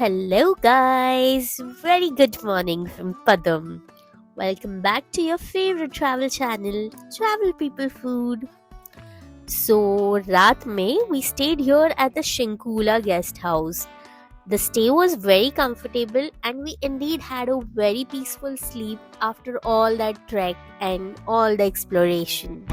hello guys. Very good morning from Padam. Welcome back to your favorite travel channel, Travel People Food. So, रात में we stayed here at the Shinkula guest house. The stay was very comfortable and we indeed had a very peaceful sleep after all that trek and all the exploration.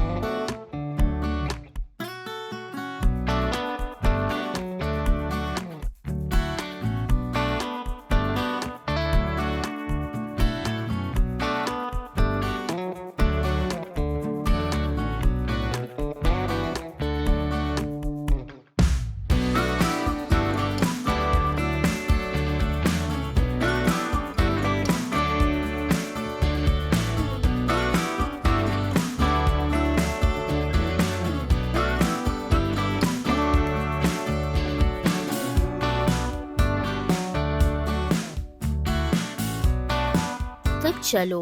तो चलो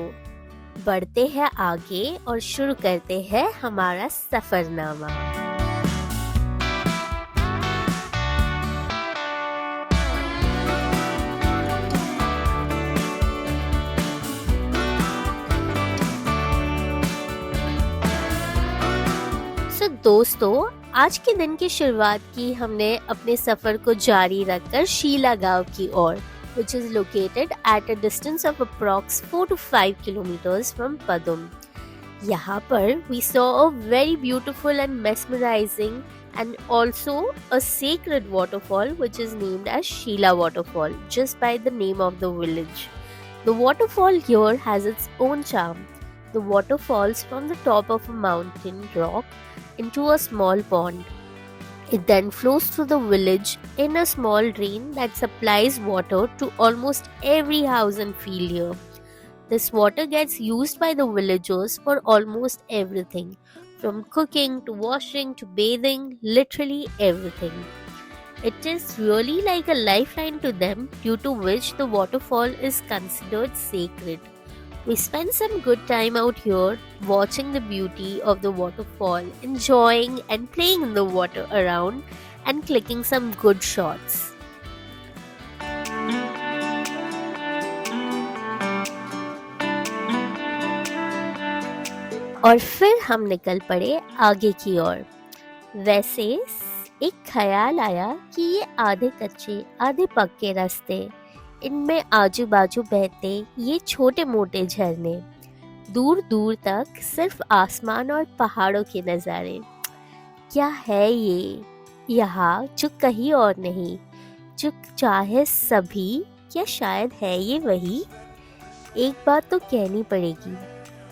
बढ़ते हैं आगे और शुरू करते हैं हमारा सफरनामा। दोस्तों, आज के दिन की शुरुआत की हमने अपने सफर को जारी रखकर शीला गांव की ओर, which is located at a distance of approx 4 to 5 kilometers from Padum. यहाँ पर we saw a very beautiful and mesmerizing and also a sacred waterfall which is named as Sheela Waterfall, just by the name of the village. The waterfall here has its own charm. The water falls from the top of a mountain rock into a small pond. It then flows through the village in a small drain that supplies water to almost every house and field here. This water gets used by the villagers for almost everything, from cooking to washing to bathing, literally everything. It is really like a lifeline to them, due to which the waterfall is considered sacred. We spent some good time out here watching the beauty of the waterfall, enjoying and playing in the water around and clicking some good shots. और फिर हम निकल पड़े आगे की ओर। वैसे एक ख्याल आया कि ये आधे कच्चे आधे पक्के रास्ते, इनमें आजू बाजू बहते ये छोटे मोटे झरने, दूर दूर तक सिर्फ आसमान और पहाड़ों के नज़ारे। क्या है ये यहाँ जो कहीं और नहीं, जो चाहे सभी, क्या शायद है ये वही? एक बात तो कहनी पड़ेगी,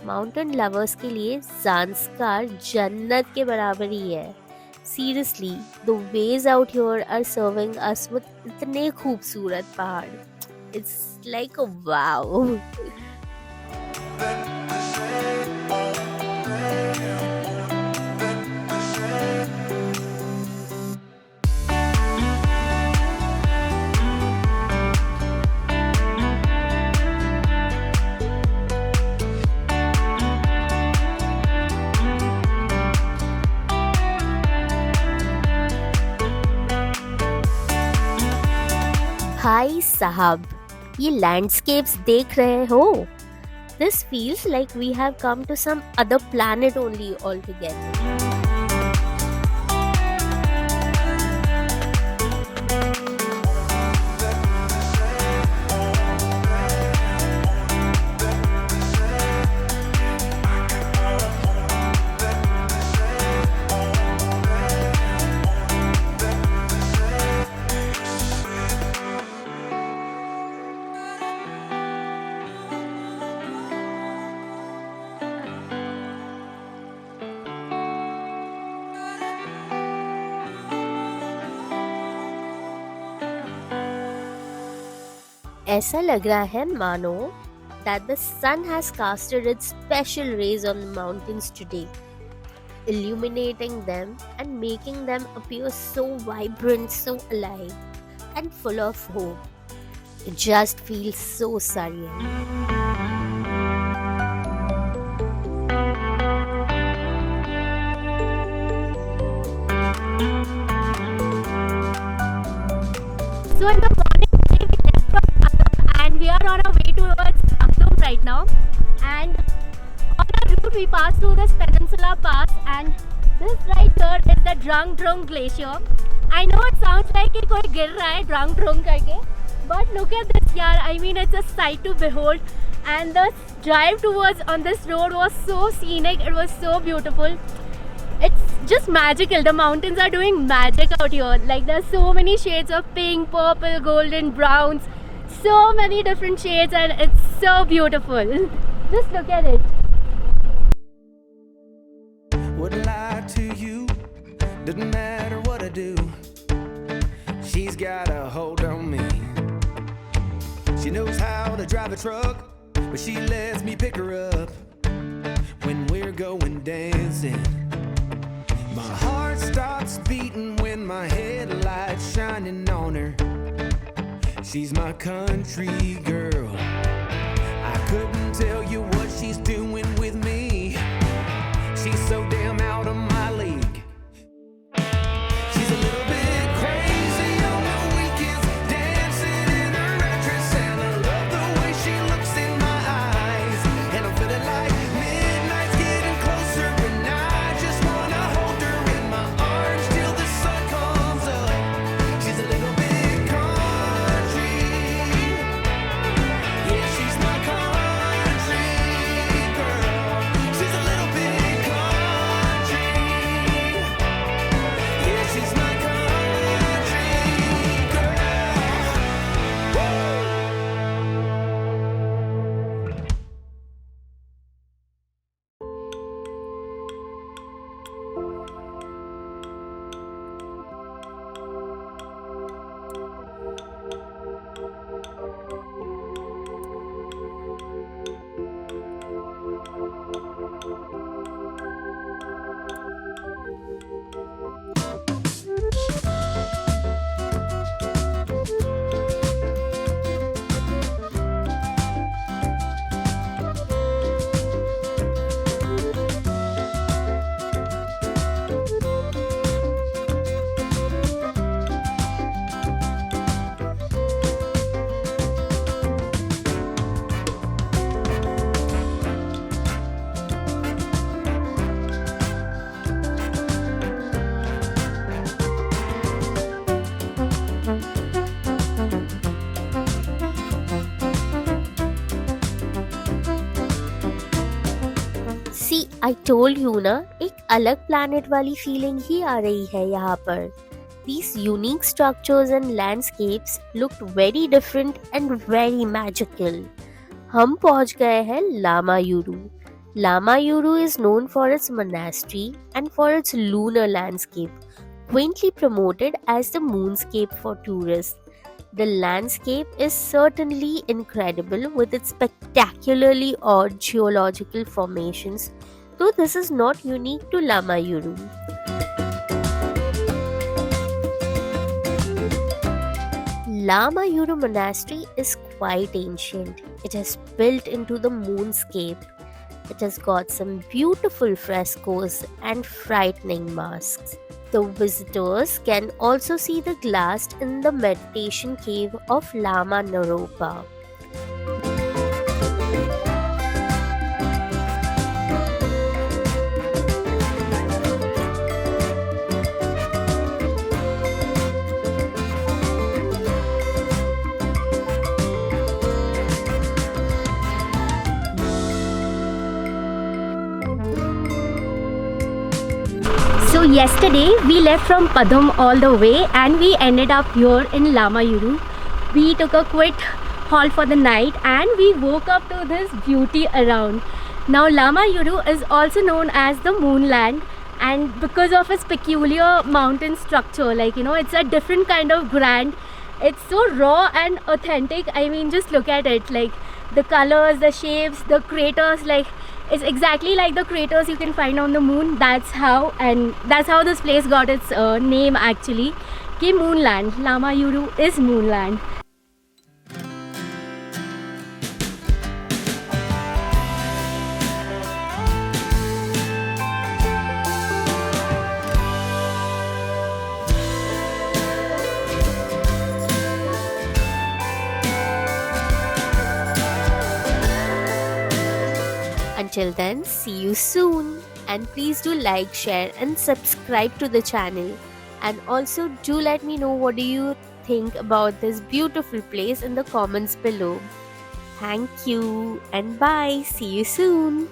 माउंटेन लवर्स के लिए ज़ांस्कार जन्नत के बराबर ही है। Seriously, the ways out here are serving us with इतने खूबसूरत पहाड़। It's like a wow. भाई साहब, ये लैंडस्केप्स देख रहे हो? This feels like we have come to some other planet only altogether. ऐसा लग रहा है मानो that the sun has casted its special rays on the mountains today, illuminating them and making them appear so vibrant, so alive and full of hope. It just feels so surreal. So in the morning we we passed through this Peninsula Pass, and this right here is the Drang Drung Glacier. I know it sounds like कि कोई गिर रहा है Drang Drung करके, but look at this यार. I mean, it's a sight to behold, and the drive towards on this road was so scenic. It was so beautiful. It's just magical. The mountains are doing magic out here. Like, there's so many shades of pink, purple, golden, browns, so many different shades, and it's so beautiful. Just look at it. Wouldn't lie to you, doesn't matter what I do. She's got a hold on me. She knows how to drive a truck, but she lets me pick her up when we're going dancing. My heart stops beating when my headlights shining on her. She's my country girl. I couldn't tell you what she's doing with me. She's so damn out of my league. She's a little bit crazy on the weekends, dancing in her red dress, and I love the way she looks in my eyes. And I'm feeling like midnight's getting closer, and I just wanna hold her in my arms till the sun comes up. She's a little bit country. Yeah, she's my country girl. She's a little bit country. Yeah, she's my country girl. See I told you ना, एक अलग planet वाली feeling ही आ रही है यहाँ पर. These unique structures and landscapes looked very different and very magical. हम पहुँच गए हैं Lamayuru. Lamayuru is known for its monastery and for its lunar landscape, quaintly promoted as the moonscape for tourists. The landscape is certainly incredible with its spectacularly odd geological formations, though this is not unique to Lamayuru. Lamayuru Monastery is quite ancient. It is built into the moonscape. It has got some beautiful frescoes and frightening masks. The visitors can also see the glass in the meditation cave of Lama Naropa. So yesterday we left from Padum all the way and we ended up here in Lamayuru. We took a quick halt for the night and we woke up to this beauty around. Now Lamayuru is also known as the Moonland, and because of its peculiar mountain structure, like, you know, it's a different kind of grand. It's so raw and authentic. I mean, just look at it, like the colors, the shapes, the craters, like it's exactly like the craters you can find on the moon. That's how this place got its name actually. Ki Moonland. Lamayuru is Moonland. Until then, see you soon. And please do like, share and subscribe to the channel. And also do let me know what do you think about this beautiful place in the comments below. Thank you and bye. See you soon.